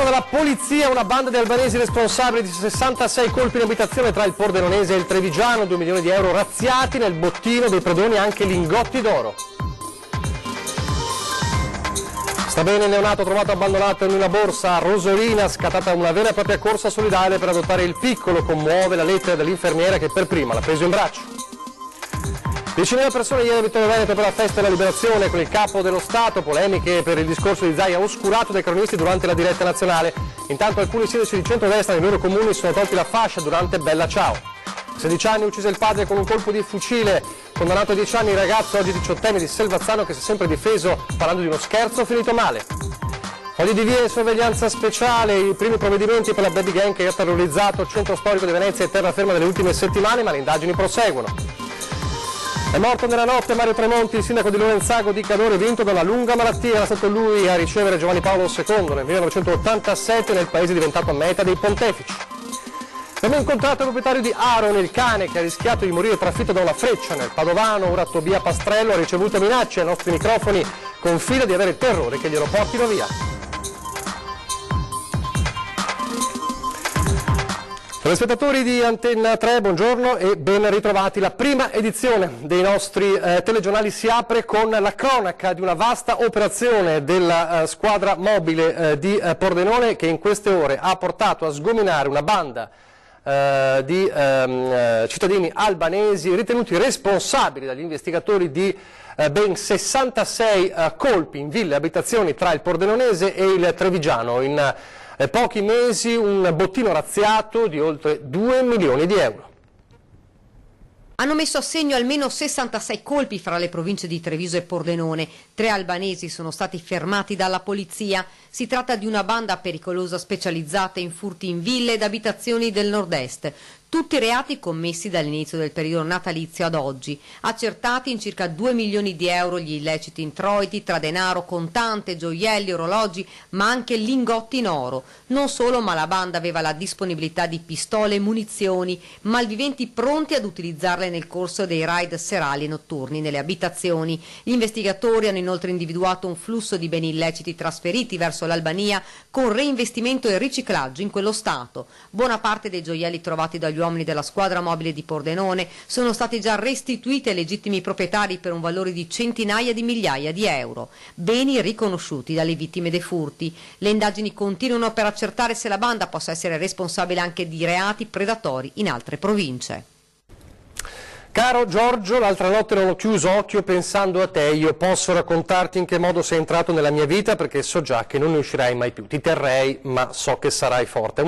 Scoperta dalla polizia una banda di albanesi responsabili di 66 colpi in abitazione tra il Pordenonese e il Trevigiano, 2 milioni di euro razziati, nel bottino dei predoni anche lingotti d'oro. Sta bene il neonato trovato abbandonato in una borsa a Rosolina, scattata una vera e propria corsa solidale per adottare il piccolo, commuove la lettera dell'infermiera che per prima l'ha preso in braccio. 10.000 persone ieri a Vittorio Veneto per la festa della liberazione con il capo dello Stato, polemiche per il discorso di Zaia oscurato dai cronisti durante la diretta nazionale. Intanto alcuni sindaci di centrodestra nei loro comuni sono tolti la fascia durante Bella Ciao. 16 anni uccise il padre con un colpo di fucile, condannato a 10 anni il ragazzo oggi 18enne di Selvazzano che si è sempre difeso parlando di uno scherzo finito male. Fogli di via e sorveglianza speciale, i primi provvedimenti per la baby gang che ha terrorizzato il centro storico di Venezia e terraferma delle ultime settimane, ma le indagini proseguono. È morto nella notte Mario Tremonti, il sindaco di Lorenzago di Cadore, vinto da una lunga malattia. Era stato lui a ricevere Giovanni Paolo II nel 1987 nel paese diventato meta dei pontefici. Abbiamo incontrato il proprietario di Aaron, il cane che ha rischiato di morire trafitto da una freccia nel Padovano. Ora Tobia Pastrello ha ricevuto minacce ai nostri microfoni, confida di avere terrore che glielo portino via. Telespettatori di Antenna 3, buongiorno e ben ritrovati. La prima edizione dei nostri telegiornali si apre con la cronaca di una vasta operazione della squadra mobile di Pordenone che in queste ore ha portato a sgominare una banda di cittadini albanesi ritenuti responsabili dagli investigatori di ben 66 colpi in ville e abitazioni tra il Pordenonese e il Trevigiano. In pochi mesi un bottino razziato di oltre 2 milioni di euro. Hanno messo a segno almeno 66 colpi fra le province di Treviso e Pordenone. 3 albanesi sono stati fermati dalla polizia. Si tratta di una banda pericolosa specializzata in furti in ville ed abitazioni del nord-est. Tutti reati commessi dall'inizio del periodo natalizio ad oggi. Accertati in circa 2 milioni di euro gli illeciti introiti tra denaro, contante, gioielli, orologi, ma anche lingotti in oro. Non solo, ma la banda aveva la disponibilità di pistole e munizioni, malviventi pronti ad utilizzarle nel corso dei raid serali e notturni nelle abitazioni. Gli investigatori hanno inoltre individuato un flusso di beni illeciti trasferiti verso l'Albania con reinvestimento e riciclaggio in quello Stato. Buona parte dei gioielli trovati dagli uomini della squadra mobile di Pordenone sono stati già restituiti ai legittimi proprietari per un valore di centinaia di migliaia di euro. Beni riconosciuti dalle vittime dei furti. Le indagini continuano per accertare se la banda possa essere responsabile anche di reati predatori in altre province. Caro Giorgio, l'altra notte non ho chiuso occhio pensando a te. Io posso raccontarti in che modo sei entrato nella mia vita perché so già che non ne uscirai mai più. Ti terrei, ma so che sarai forte.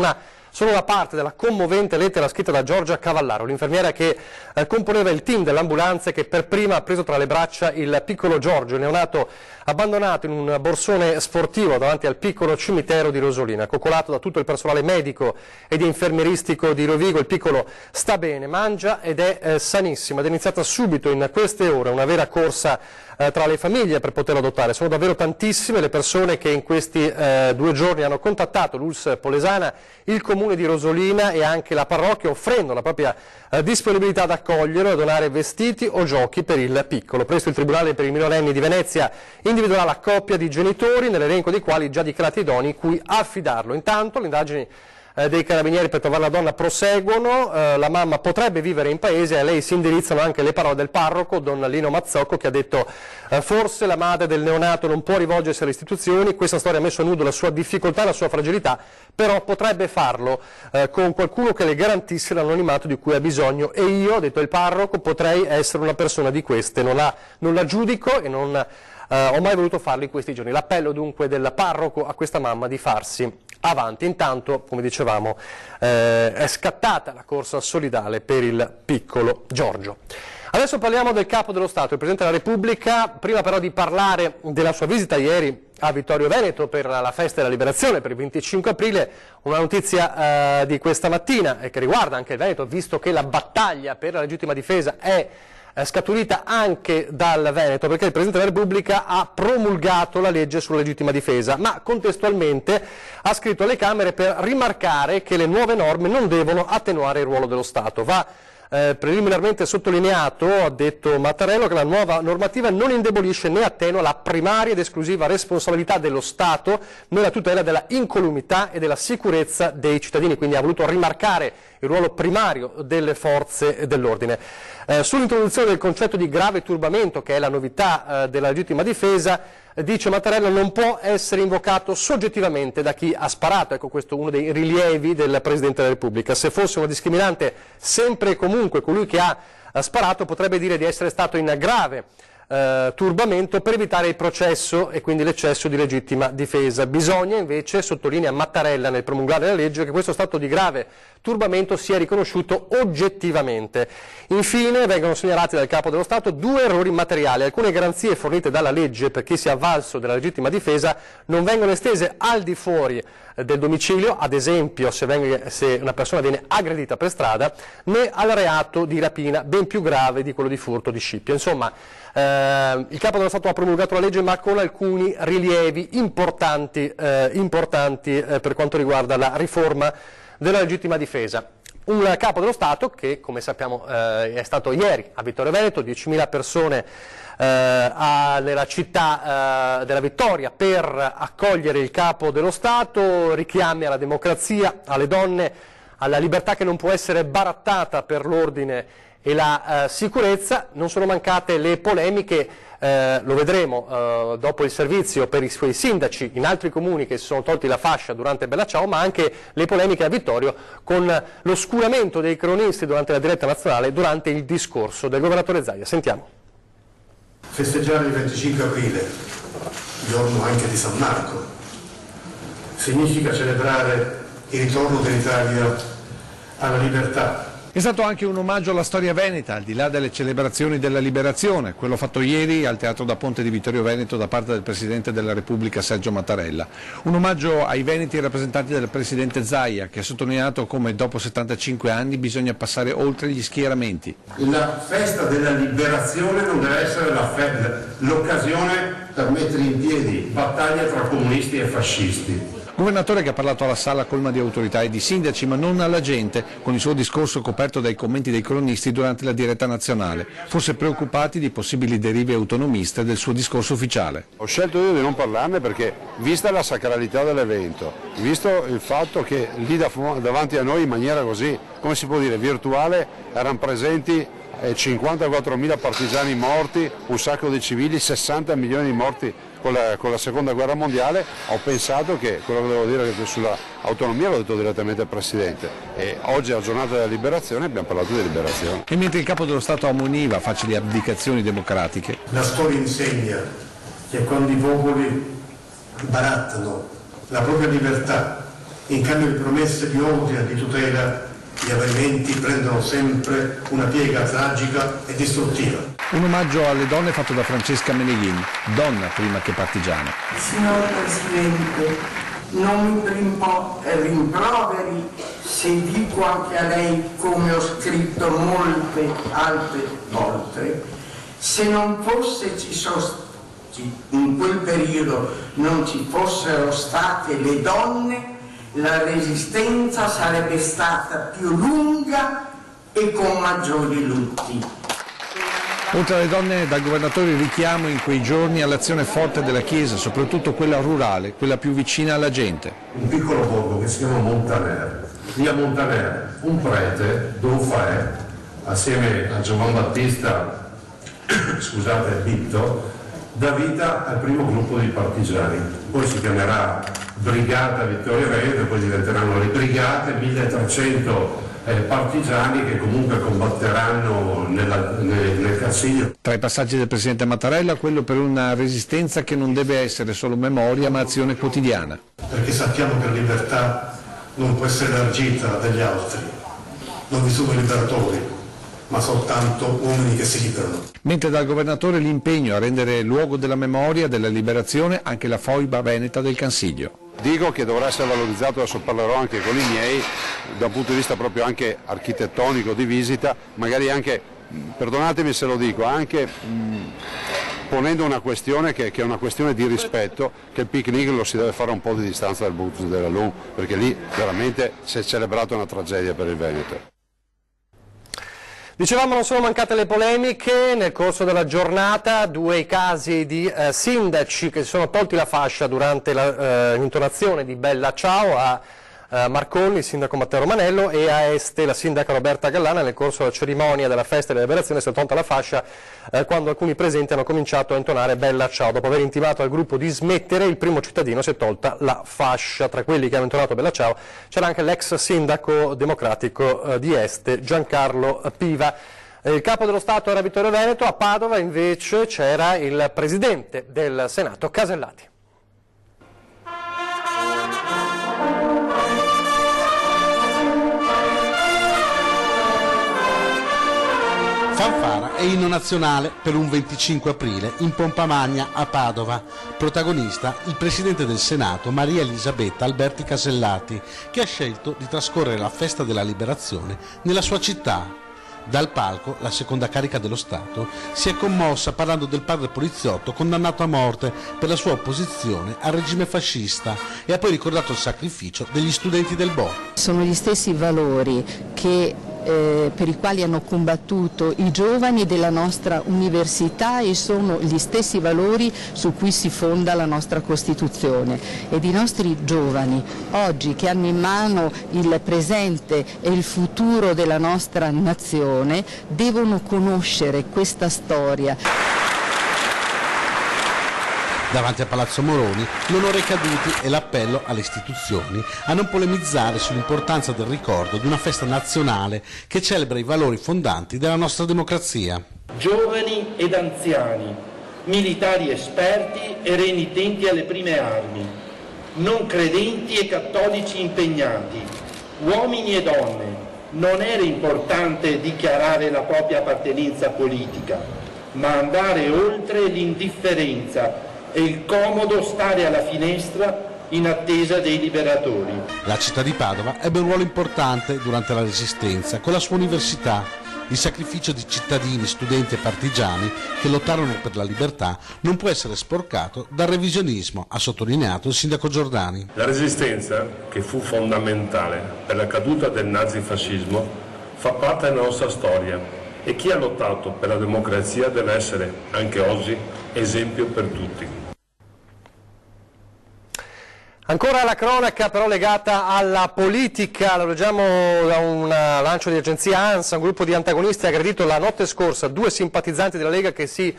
Solo una parte della commovente lettera scritta da Giorgia Cavallaro, l'infermiera che componeva il team dell'ambulanza e che per prima ha preso tra le braccia il piccolo Giorgio, neonato abbandonato in un borsone sportivo davanti al piccolo cimitero di Rosolina. Coccolato da tutto il personale medico ed infermieristico di Rovigo, il piccolo sta bene, mangia ed è sanissimo. Ed è iniziata subito in queste ore una vera corsa tra le famiglie per poterlo adottare. Sono davvero tantissime le persone che in questi 2 giorni hanno contattato l'ULSS Polesana, il comune di Rosolina e anche la parrocchia, offrendo la propria disponibilità ad accoglierlo e a donare vestiti o giochi per il piccolo. Presto il Tribunale per i minorenni di Venezia individuerà la coppia di genitori nell'elenco dei quali già dichiarati idonei cui affidarlo. Intanto le indagini dei carabinieri per trovare la donna proseguono. La mamma potrebbe vivere in paese e a lei si indirizzano anche le parole del parroco Don Lino Mazzocco, che ha detto forse la madre del neonato non può rivolgersi alle istituzioni, questa storia ha messo a nudo la sua difficoltà, la sua fragilità, però potrebbe farlo con qualcuno che le garantisse l'anonimato di cui ha bisogno e io, ha detto il parroco, potrei essere una persona di queste. Non la giudico e non ho mai voluto farlo in questi giorni. L'appello dunque del parroco a questa mamma di farsi avanti. Intanto, come dicevamo, è scattata la corsa solidale per il piccolo Giorgio. Adesso parliamo del Capo dello Stato, il Presidente della Repubblica. Prima però di parlare della sua visita ieri a Vittorio Veneto per la festa della liberazione, per il 25 aprile, una notizia di questa mattina che riguarda anche il Veneto, visto che la battaglia per la legittima difesa è scaturita anche dal Veneto, perché il Presidente della Repubblica ha promulgato la legge sulla legittima difesa, ma contestualmente ha scritto alle Camere per rimarcare che le nuove norme non devono attenuare il ruolo dello Stato. Va preliminarmente sottolineato, ha detto Mattarella, che la nuova normativa non indebolisce né attenua la primaria ed esclusiva responsabilità dello Stato nella tutela della incolumità e della sicurezza dei cittadini, quindi ha voluto rimarcare il ruolo primario delle forze dell'ordine. Sull'introduzione del concetto di grave turbamento, che è la novità della legittima difesa, dice Mattarella, non può essere invocato soggettivamente da chi ha sparato. Ecco, questo è uno dei rilievi del Presidente della Repubblica. Se fosse una discriminante sempre e comunque colui che ha sparato, potrebbe dire di essere stato in grave turbamento per evitare il processo e quindi l'eccesso di legittima difesa. Bisogna invece, sottolinea Mattarella nel promulgare la legge, che questo stato di grave turbamento sia riconosciuto oggettivamente. Infine vengono segnalati dal Capo dello Stato 2 errori materiali. Alcune garanzie fornite dalla legge per chi si è avvalso della legittima difesa non vengono estese al di fuori del domicilio, ad esempio se una persona viene aggredita per strada, né al reato di rapina, ben più grave di quello di furto di scippia. Insomma, il Capo dello Stato ha promulgato la legge, ma con alcuni rilievi importanti per quanto riguarda la riforma della legittima difesa. Un Capo dello Stato che, come sappiamo, è stato ieri a Vittorio Veneto, 10.000 persone nella città della Vittoria per accogliere il Capo dello Stato, richiami alla democrazia, alle donne, alla libertà che non può essere barattata per l'ordine e la sicurezza. Non sono mancate le polemiche, lo vedremo dopo il servizio, per i suoi sindaci in altri comuni che si sono tolti la fascia durante Bella Ciao, ma anche le polemiche a Vittorio con l'oscuramento dei cronisti durante la diretta nazionale, durante il discorso del governatore Zaia. Sentiamo. Festeggiare il 25 aprile, giorno anche di San Marco, significa celebrare il ritorno dell'Italia alla libertà. È stato anche un omaggio alla storia veneta, al di là delle celebrazioni della liberazione, quello fatto ieri al Teatro da Ponte di Vittorio Veneto da parte del Presidente della Repubblica Sergio Mattarella. Un omaggio ai veneti rappresentanti dal Presidente Zaia, che ha sottolineato come dopo 75 anni bisogna passare oltre gli schieramenti. La festa della liberazione non deve essere l'occasione per mettere in piedi battaglie tra comunisti e fascisti. Governatore che ha parlato alla sala colma di autorità e di sindaci, ma non alla gente, con il suo discorso coperto dai commenti dei cronisti durante la diretta nazionale, forse preoccupati di possibili derive autonomiste del suo discorso ufficiale. Ho scelto io di non parlarne perché, vista la sacralità dell'evento, visto il fatto che lì davanti a noi in maniera così, come si può dire, virtuale, erano presenti 54.000 partigiani morti, un sacco di civili, 60 milioni di morti con la seconda guerra mondiale, ho pensato che quello che devo dire sulla autonomia l'ho detto direttamente al Presidente, e oggi è la giornata della liberazione, abbiamo parlato di liberazione. E mentre il Capo dello Stato ammoniva facili abdicazioni democratiche, la storia insegna che quando i popoli barattano la propria libertà in cambio di promesse di ordine e di tutela, gli avvenimenti prendono sempre una piega tragica e distruttiva. Un omaggio alle donne fatto da Francesca Meneghin, donna prima che partigiana. Signor Presidente, non mi rimproveri se dico anche a lei, come ho scritto molte altre volte, se non fosse in quel periodo non ci fossero state le donne, la resistenza sarebbe stata più lunga e con maggiori lutti. Oltre alle donne, dal governatore il richiamo in quei giorni all'azione forte della Chiesa, soprattutto quella rurale, quella più vicina alla gente. Un piccolo borgo che si chiama Montaner. Lì a Montaner un prete, Don Faè, assieme a Giovan Battista, Bitto, dà vita al primo gruppo di partigiani. Poi si chiamerà Brigata Vittorio Veneto, poi diventeranno le Brigate, 1300 partigiani che comunque combatteranno nel Cansiglio. Tra i passaggi del Presidente Mattarella, quello per una resistenza che non deve essere solo memoria ma azione quotidiana. Perché sappiamo che la libertà non può essere elargita dagli altri, non vi sono liberatori, ma soltanto uomini che si liberano. Mentre dal governatore l'impegno a rendere luogo della memoria, della liberazione, anche la foiba veneta del Cansiglio. Dico che dovrà essere valorizzato, adesso parlerò anche con i miei, da un punto di vista proprio anche architettonico, di visita, magari anche, perdonatemi se lo dico, anche ponendo una questione che è una questione di rispetto, che il picnic lo si deve fare a un po' di distanza dal Buttus della Lun, perché lì veramente si è celebrata una tragedia per il Veneto. Dicevamo, non sono mancate le polemiche nel corso della giornata, due casi di sindaci che si sono tolti la fascia durante l'intonazione di Bella Ciao a Marconi, il sindaco Matteo Romanello, e a Este, la sindaca Roberta Gallana. Nel corso della cerimonia della festa della liberazione si è tolta la fascia quando alcuni presenti hanno cominciato a intonare Bella Ciao. Dopo aver intimato al gruppo di smettere, il primo cittadino si è tolta la fascia. Tra quelli che hanno intonato Bella Ciao c'era anche l'ex sindaco democratico di Este, Giancarlo Piva. Il capo dello Stato era Vittorio Veneto, a Padova invece c'era il presidente del Senato Casellati. Fanfara e inno nazionale per un 25 aprile in pompa magna a Padova. Protagonista il presidente del Senato Maria Elisabetta Alberti Casellati, che ha scelto di trascorrere la festa della liberazione nella sua città. Dal palco la seconda carica dello Stato si è commossa parlando del padre poliziotto condannato a morte per la sua opposizione al regime fascista e ha poi ricordato il sacrificio degli studenti del Bo. Sono gli stessi valori per i quali hanno combattuto i giovani della nostra università e sono gli stessi valori su cui si fonda la nostra Costituzione. Ed i nostri giovani, oggi che hanno in mano il presente e il futuro della nostra nazione, devono conoscere questa storia. Davanti a Palazzo Moroni, l'onore ai caduti e l'appello alle istituzioni a non polemizzare sull'importanza del ricordo di una festa nazionale che celebra i valori fondanti della nostra democrazia. Giovani ed anziani, militari esperti e renitenti alle prime armi, non credenti e cattolici impegnati, uomini e donne, non era importante dichiarare la propria appartenenza politica, ma andare oltre l'indifferenza e il comodo stare alla finestra in attesa dei liberatori. La città di Padova ebbe un ruolo importante durante la Resistenza con la sua università. Il sacrificio di cittadini, studenti e partigiani che lottarono per la libertà non può essere sporcato dal revisionismo, ha sottolineato il sindaco Giordani. La Resistenza, che fu fondamentale per la caduta del nazifascismo, fa parte della nostra storia e chi ha lottato per la democrazia deve essere anche oggi esempio per tutti. Ancora la cronaca però legata alla politica, lo leggiamo da un lancio di agenzia ANSA. Un gruppo di antagonisti ha aggredito la notte scorsa due simpatizzanti della Lega che si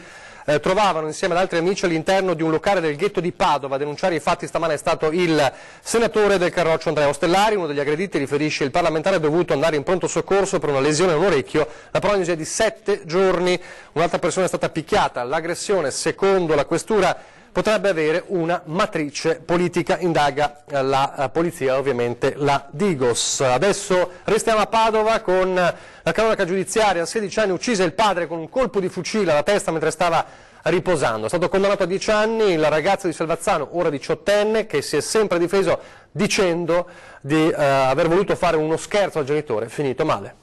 trovavano insieme ad altri amici all'interno di un locale del ghetto di Padova. A denunciare i fatti stamane è stato il senatore del Carroccio Andrea Ostellari. Uno degli aggrediti, riferisce il parlamentare, è dovuto andare in pronto soccorso per una lesione a un orecchio. La prognosi è di 7 giorni. Un'altra persona è stata picchiata. L'aggressione, secondo la questura, potrebbe avere una matrice politica, indaga la polizia, ovviamente la Digos. Adesso restiamo a Padova con la cronaca giudiziaria. A 16 anni uccise il padre con un colpo di fucile alla testa mentre stava riposando. È stato condannato a 10 anni il ragazzo di Salvazzano, ora 18enne, che si è sempre difeso dicendo di aver voluto fare uno scherzo al genitore, finito male.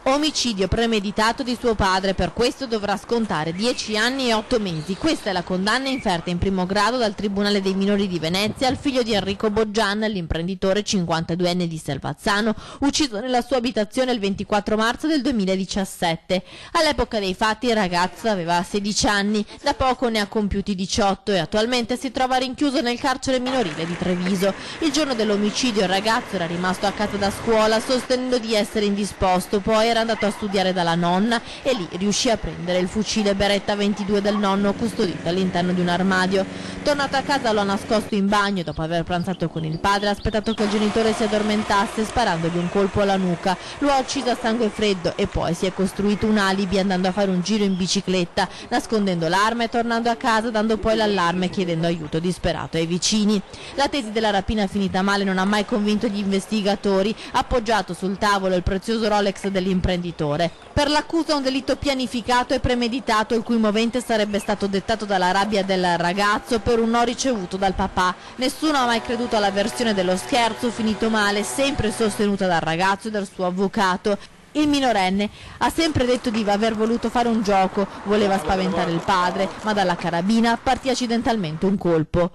Omicidio premeditato di suo padre, per questo dovrà scontare 10 anni e 8 mesi. Questa è la condanna inferta in primo grado dal Tribunale dei minori di Venezia al figlio di Enrico Boggian, l'imprenditore 52enne di Salvazzano, ucciso nella sua abitazione il 24 marzo del 2017. All'epoca dei fatti il ragazzo aveva 16 anni, da poco ne ha compiuti 18 e attualmente si trova rinchiuso nel carcere minorile di Treviso. Il giorno dell'omicidio il ragazzo era rimasto a casa da scuola sostenendo di essere indisposto, poi era andato a studiare dalla nonna e lì riuscì a prendere il fucile Beretta 22 del nonno custodito all'interno di un armadio. Tornato a casa lo ha nascosto in bagno e dopo aver pranzato con il padre ha aspettato che il genitore si addormentasse sparandogli un colpo alla nuca. Lo ha ucciso a sangue freddo e poi si è costruito un alibi andando a fare un giro in bicicletta, nascondendo l'arma e tornando a casa dando poi l'allarme chiedendo aiuto disperato ai vicini. La tesi della rapina finita male non ha mai convinto gli investigatori, appoggiato sul tavolo il prezioso Rolex dell'imprenditore. Per l'accusa un delitto pianificato e premeditato il cui movente sarebbe stato dettato dalla rabbia del ragazzo per un no ricevuto dal papà. Nessuno ha mai creduto alla versione dello scherzo finito male, sempre sostenuta dal ragazzo e dal suo avvocato. Il minorenne ha sempre detto di aver voluto fare un gioco, voleva spaventare il padre, ma dalla carabina partì accidentalmente un colpo.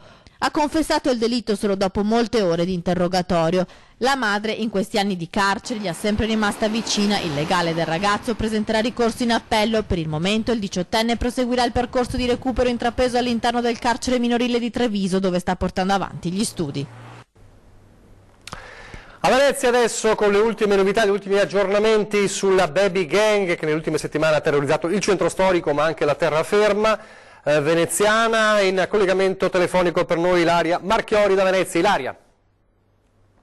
Ha confessato il delitto solo dopo molte ore di interrogatorio. La madre, in questi anni di carcere, gli è sempre rimasta vicina. Il legale del ragazzo presenterà ricorso in appello. Per il momento il 18enne proseguirà il percorso di recupero intrapreso all'interno del carcere minorile di Treviso, dove sta portando avanti gli studi. A Venezia adesso con le ultime novità, gli ultimi aggiornamenti sulla Baby Gang che nelle ultime settimane ha terrorizzato il centro storico ma anche la terraferma veneziana. In collegamento telefonico per noi Ilaria Marchiori da Venezia. Ilaria.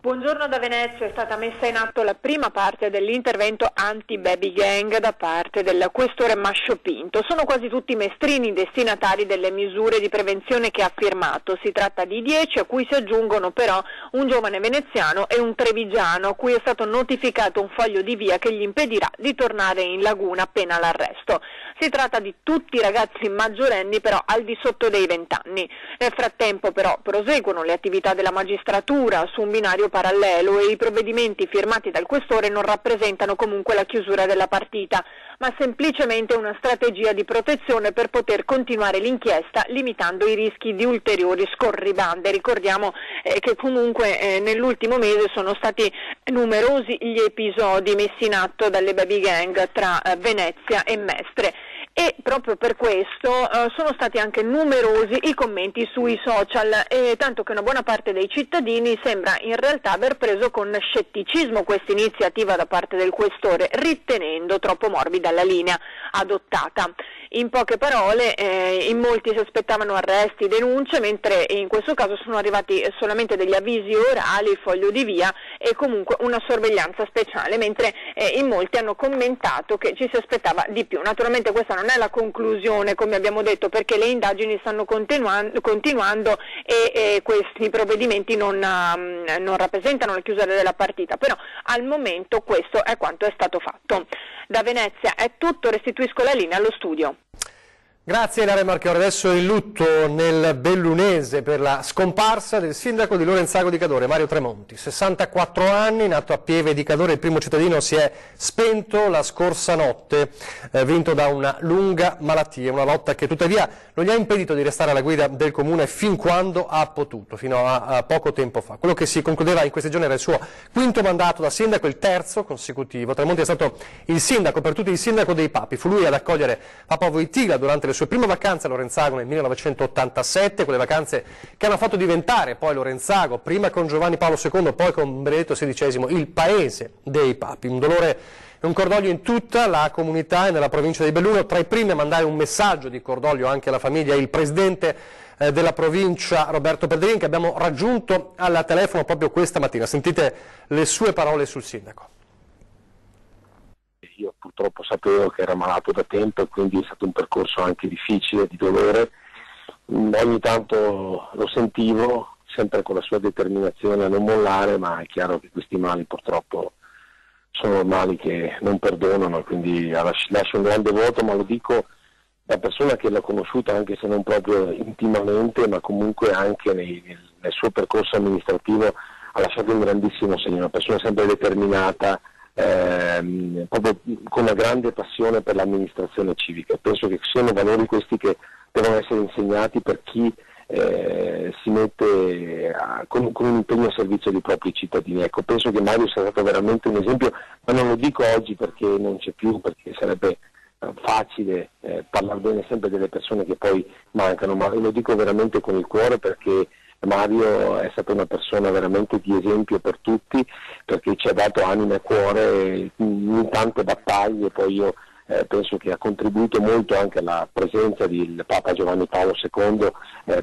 Buongiorno da Venezia, è stata messa in atto la prima parte dell'intervento anti-baby gang da parte del questore Mascio Pinto. Sono quasi tutti mestrini destinatari delle misure di prevenzione che ha firmato. Si tratta di 10, a cui si aggiungono però un giovane veneziano e un trevigiano, a cui è stato notificato un foglio di via che gli impedirà di tornare in laguna appena l'arresto. Si tratta di tutti ragazzi maggiorenni però al di sotto dei 20 anni. Nel frattempo però proseguono le attività della magistratura su un binario parallelo e i provvedimenti firmati dal questore non rappresentano comunque la chiusura della partita, ma semplicemente una strategia di protezione per poter continuare l'inchiesta limitando i rischi di ulteriori scorribande. Ricordiamo che comunque nell'ultimo mese sono stati numerosi gli episodi messi in atto dalle baby gang tra Venezia e Mestre. E proprio per questo sono stati anche numerosi i commenti sui social, tanto che una buona parte dei cittadini sembra in realtà aver preso con scetticismo questa iniziativa da parte del questore, ritenendo troppo morbida la linea adottata. In poche parole, in molti si aspettavano arresti, denunce, mentre in questo caso sono arrivati solamente degli avvisi orali, foglio di via e comunque una sorveglianza speciale, mentre in molti hanno commentato che ci si aspettava di più. Naturalmente questa non è la conclusione, come abbiamo detto, perché le indagini stanno continuando e questi provvedimenti non rappresentano la chiusura della partita, però al momento questo è quanto è stato fatto. Da Venezia è tutto, restituisco la linea allo studio. Grazie Ilaria Marchiori. Adesso il lutto nel Bellunese per la scomparsa del sindaco di Lorenzago di Cadore, Mario Tremonti. 64 anni, nato a Pieve di Cadore, il primo cittadino si è spento la scorsa notte, vinto da una lunga malattia, una lotta che tuttavia non gli ha impedito di restare alla guida del comune fin quando ha potuto, fino a poco tempo fa. Quello che si concludeva in questi giorni era il suo quinto mandato da sindaco, il terzo consecutivo. Tremonti è stato il sindaco, per tutti il sindaco dei Papi. Fu lui ad accogliere Papa Wojtyła durante le sue prime vacanze a Lorenzago nel 1987, quelle vacanze che hanno fatto diventare poi Lorenzago, prima con Giovanni Paolo II, poi con Benedetto XVI, il paese dei Papi. Un dolore e un cordoglio in tutta la comunità e nella provincia di Belluno. Tra i primi a mandare un messaggio di cordoglio anche alla famiglia il presidente della provincia Roberto Pedrin, che abbiamo raggiunto al telefono proprio questa mattina. Sentite le sue parole sul sindaco. Io purtroppo sapevo che era malato da tempo e quindi è stato un percorso anche difficile, di dolore. Ogni tanto lo sentivo, sempre con la sua determinazione a non mollare, ma è chiaro che questi mali purtroppo sono mali che non perdonano, quindi lascio un grande vuoto, ma lo dico da persona che l'ho conosciuta anche se non proprio intimamente, ma comunque anche nel suo percorso amministrativo ha lasciato un grandissimo segno, una persona sempre determinata, proprio con una grande passione per l'amministrazione civica. Penso che siano valori questi che devono essere insegnati per chi si mette con un impegno a servizio dei propri cittadini. Ecco, penso che Mario sia stato veramente un esempio, ma non lo dico oggi perché non c'è più, perché sarebbe facile parlare bene sempre delle persone che poi mancano, ma lo dico veramente con il cuore, perché Mario è stata una persona veramente di esempio per tutti, perché ci ha dato anima e cuore in tante battaglie. Poi io penso che ha contribuito molto anche alla presenza del Papa Giovanni Paolo II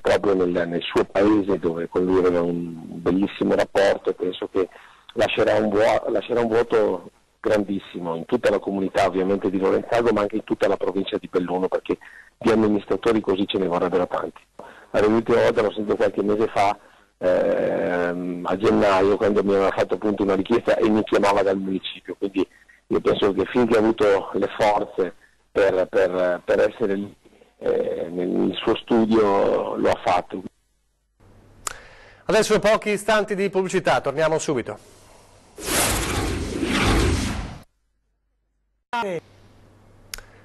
proprio nel suo paese, dove con lui aveva un bellissimo rapporto, e penso che lascerà un vuoto grandissimo in tutta la comunità ovviamente di Lorenzago, ma anche in tutta la provincia di Belluno, perché di amministratori così ce ne vorrebbero tanti. L'ultima volta l'ho sentito qualche mese fa, a gennaio, quando mi aveva fatto appunto una richiesta e mi chiamava dal municipio, quindi io penso che finché ha avuto le forze per essere lì nel suo studio lo ha fatto. Adesso pochi istanti di pubblicità, torniamo subito.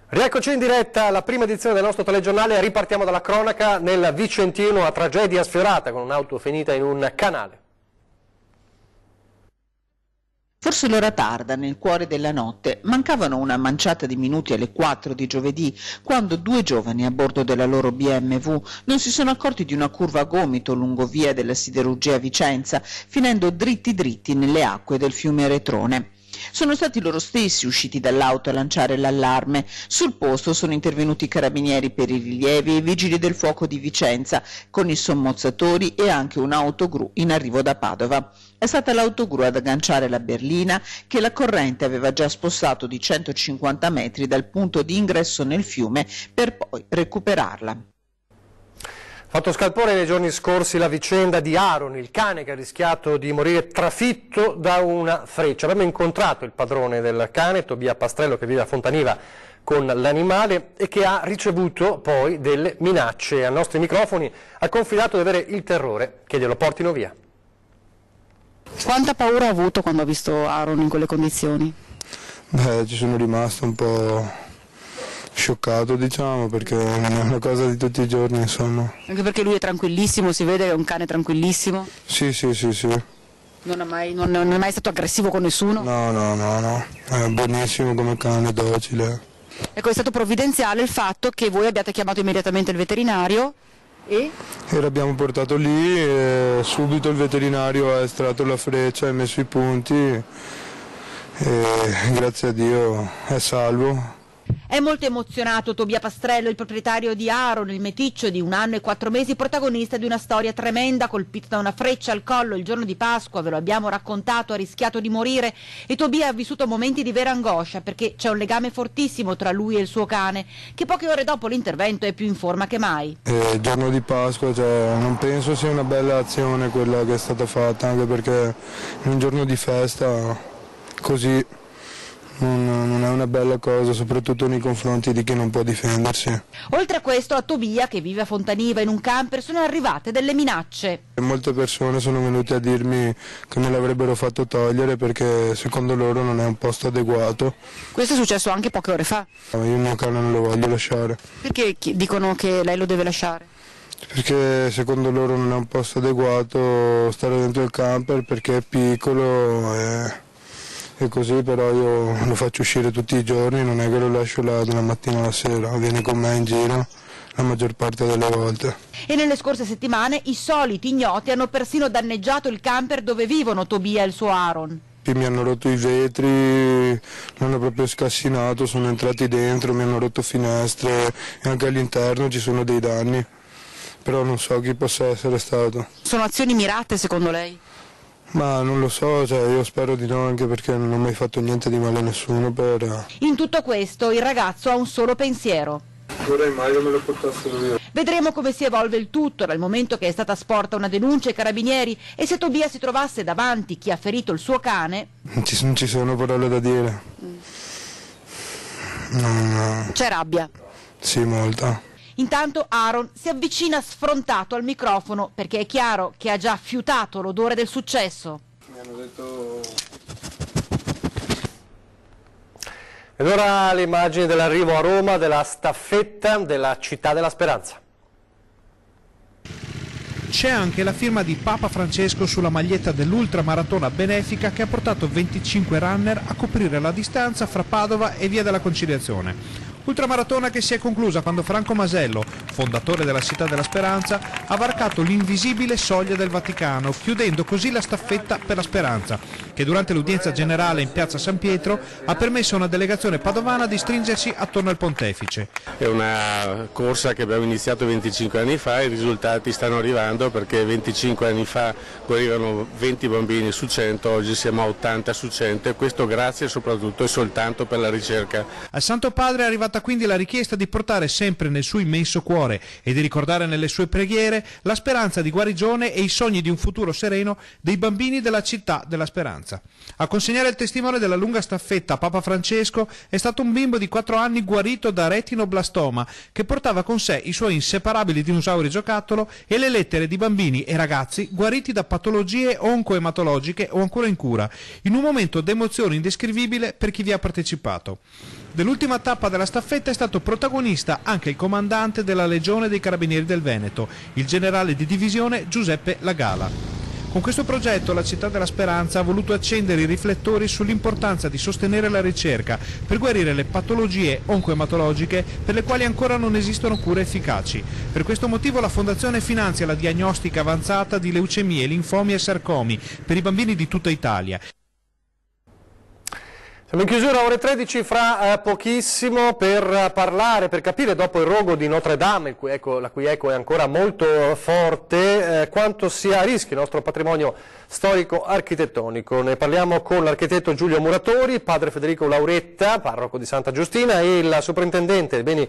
Rieccoci in diretta alla prima edizione del nostro telegiornale. Ripartiamo dalla cronaca. Nel Vicentino una tragedia sfiorata con un'auto finita in un canale. Forse l'ora tarda, nel cuore della notte, mancavano una manciata di minuti alle 4 di giovedì, quando due giovani a bordo della loro BMW non si sono accorti di una curva a gomito lungo via della Siderurgia a Vicenza, finendo dritti nelle acque del fiume Retrone. Sono stati loro stessi usciti dall'auto a lanciare l'allarme. Sul posto sono intervenuti i carabinieri per i rilievi e i vigili del fuoco di Vicenza, con i sommozzatori e anche un'autogru in arrivo da Padova. È stata l'autogru ad agganciare la berlina che la corrente aveva già spostato di 150 metri dal punto di ingresso nel fiume per poi recuperarla. Fatto scalpore nei giorni scorsi la vicenda di Aaron, il cane che ha rischiato di morire trafitto da una freccia. Abbiamo incontrato il padrone del cane, Tobia Pastrello, che vive a Fontaniva con l'animale e che ha ricevuto poi delle minacce. Ai nostri microfoni ha confidato di avere il terrore che glielo portino via. Quanta paura ha avuto quando ha visto Aaron in quelle condizioni? Beh, ci sono rimasto un po' scioccato, diciamo, perché non è una cosa di tutti i giorni, insomma. Anche perché lui è tranquillissimo, si vede che è un cane tranquillissimo? Sì. Non è mai stato aggressivo con nessuno? No, è buonissimo come cane, docile. Ecco, è stato provvidenziale il fatto che voi abbiate chiamato immediatamente il veterinario e l'abbiamo portato lì e subito il veterinario ha estratto la freccia, ha messo i punti e grazie a Dio è salvo. È molto emozionato Tobia Pastrello, il proprietario di Aaron, il meticcio di 1 anno e 4 mesi, protagonista di una storia tremenda, colpito da una freccia al collo il giorno di Pasqua, ve lo abbiamo raccontato, ha rischiato di morire e Tobia ha vissuto momenti di vera angoscia perché c'è un legame fortissimo tra lui e il suo cane, che poche ore dopo l'intervento è più in forma che mai. Il giorno di Pasqua, non penso sia una bella azione quella che è stata fatta, anche perché in un giorno di festa così non è una bella cosa, soprattutto nei confronti di chi non può difendersi. Oltre a questo, a Tobia, che vive a Fontaniva in un camper, sono arrivate delle minacce. Molte persone sono venute a dirmi che me l'avrebbero fatto togliere perché secondo loro non è un posto adeguato. Questo è successo anche poche ore fa? Io il mio cane non lo voglio lasciare. Perché dicono che lei lo deve lasciare? Perché secondo loro non è un posto adeguato stare dentro il camper perché è piccolo e così, però io lo faccio uscire tutti i giorni, non è che lo lascio là dalla mattina alla sera, viene con me in giro la maggior parte delle volte. E nelle scorse settimane i soliti ignoti hanno persino danneggiato il camper dove vivono Tobia e il suo Aaron. Mi hanno rotto i vetri, mi hanno proprio scassinato, sono entrati dentro, mi hanno rotto finestre e anche all'interno ci sono dei danni, però non so chi possa essere stato. Sono azioni mirate secondo lei? Ma non lo so, io spero di no, anche perché non ho mai fatto niente di male a nessuno. In tutto questo il ragazzo ha un solo pensiero. Vorrei mai che me lo portassero via. Vedremo come si evolve il tutto dal momento che è stata sporta una denuncia ai carabinieri e se Tobia si trovasse davanti chi ha ferito il suo cane. Non ci sono parole da dire. C'è rabbia? Sì, molta. Intanto Aaron si avvicina sfrontato al microfono perché è chiaro che ha già fiutato l'odore del successo. Mi hanno detto... Ed ora le immagini dell'arrivo a Roma della staffetta della Città della Speranza. C'è anche la firma di Papa Francesco sulla maglietta dell'ultramaratona benefica che ha portato 25 runner a coprire la distanza fra Padova e Via della Conciliazione. Ultramaratona che si è conclusa quando Franco Masello, fondatore della Città della Speranza, ha varcato l'invisibile soglia del Vaticano, chiudendo così la staffetta per la Speranza, che durante l'udienza generale in piazza San Pietro ha permesso a una delegazione padovana di stringersi attorno al pontefice. È una corsa che abbiamo iniziato 25 anni fa e i risultati stanno arrivando perché 25 anni fa guarivano 20 bambini su 100, oggi siamo a 80 su 100 e questo grazie soprattutto e soltanto per la ricerca. Al Santo Padre è arrivata quindi la richiesta di portare sempre nel suo immenso cuore e di ricordare nelle sue preghiere la speranza di guarigione e i sogni di un futuro sereno dei bambini della Città della Speranza. Speranza. A consegnare il testimone della lunga staffetta a Papa Francesco è stato un bimbo di 4 anni guarito da retinoblastoma che portava con sé i suoi inseparabili dinosauri giocattolo e le lettere di bambini e ragazzi guariti da patologie oncoematologiche o ancora in cura, in un momento d'emozione indescrivibile per chi vi ha partecipato. Dell'ultima tappa della staffetta è stato protagonista anche il comandante della Legione dei Carabinieri del Veneto, il generale di divisione Giuseppe Lagala. Con questo progetto la Città della Speranza ha voluto accendere i riflettori sull'importanza di sostenere la ricerca per guarire le patologie oncoematologiche per le quali ancora non esistono cure efficaci. Per questo motivo la Fondazione finanzia la diagnostica avanzata di leucemie, linfomi e sarcomi per i bambini di tutta Italia. Siamo in chiusura, ore 13, fra pochissimo per parlare, per capire dopo il rogo di Notre Dame, la cui eco è ancora molto forte, quanto sia a rischio il nostro patrimonio storico-architettonico. Ne parliamo con l'architetto Giulio Muratori, padre Federico Lauretta, parroco di Santa Giustina, e il soprintendente dei beni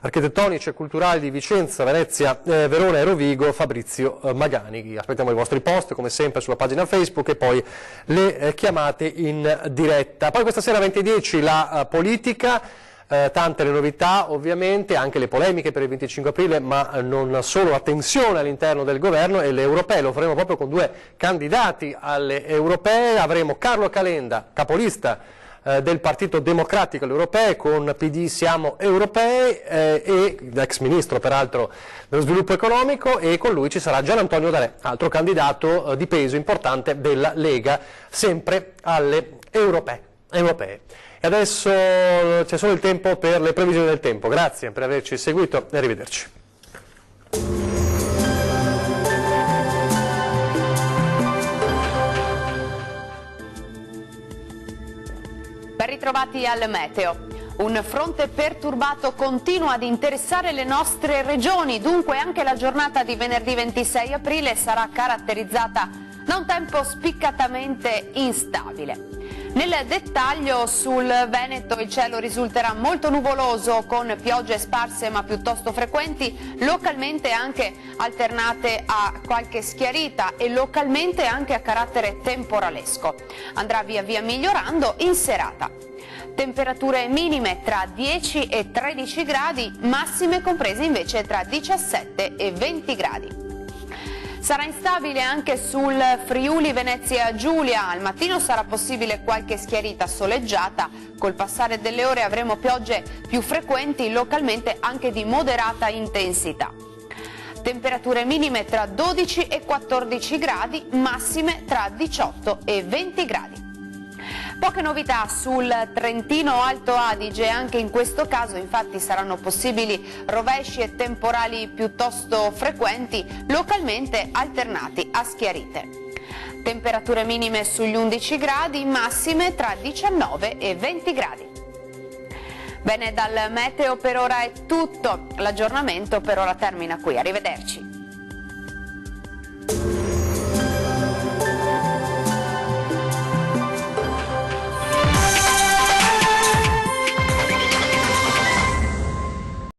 architettonici e culturali di Vicenza, Venezia, Verona e Rovigo, Fabrizio Magani. Aspettiamo i vostri post come sempre sulla pagina Facebook e poi le chiamate in diretta. Poi questa sera 20:10 la politica, tante le novità ovviamente, anche le polemiche per il 25 aprile, ma non solo, la tensione all'interno del governo e le europee. Lo faremo proprio con due candidati alle europee. Avremo Carlo Calenda, capolista del Partito Democratico alle europee, con PD Siamo Europei, e l'ex ministro peraltro dello sviluppo economico, e con lui ci sarà Gian Antonio D'Alè, altro candidato di peso importante della Lega, sempre alle europee. E adesso c'è solo il tempo per le previsioni del tempo. Grazie per averci seguito e arrivederci. Ben ritrovati al meteo. Un fronte perturbato continua ad interessare le nostre regioni, dunque anche la giornata di venerdì 26 aprile sarà caratterizzata da un tempo spiccatamente instabile. Nel dettaglio, sul Veneto il cielo risulterà molto nuvoloso con piogge sparse ma piuttosto frequenti, localmente anche alternate a qualche schiarita e localmente anche a carattere temporalesco. Andrà via via migliorando in serata. Temperature minime tra 10 e 13 gradi, massime comprese invece tra 17 e 20 gradi. Sarà instabile anche sul Friuli Venezia Giulia, al mattino sarà possibile qualche schiarita soleggiata, col passare delle ore avremo piogge più frequenti, localmente anche di moderata intensità. Temperature minime tra 12 e 14 gradi, massime tra 18 e 20 gradi. Poche novità sul Trentino Alto Adige, anche in questo caso infatti saranno possibili rovesci e temporali piuttosto frequenti, localmente alternati a schiarite. Temperature minime sugli 11 gradi, massime tra 19 e 20 gradi. Bene, dal meteo per ora è tutto, l'aggiornamento per ora termina qui, arrivederci.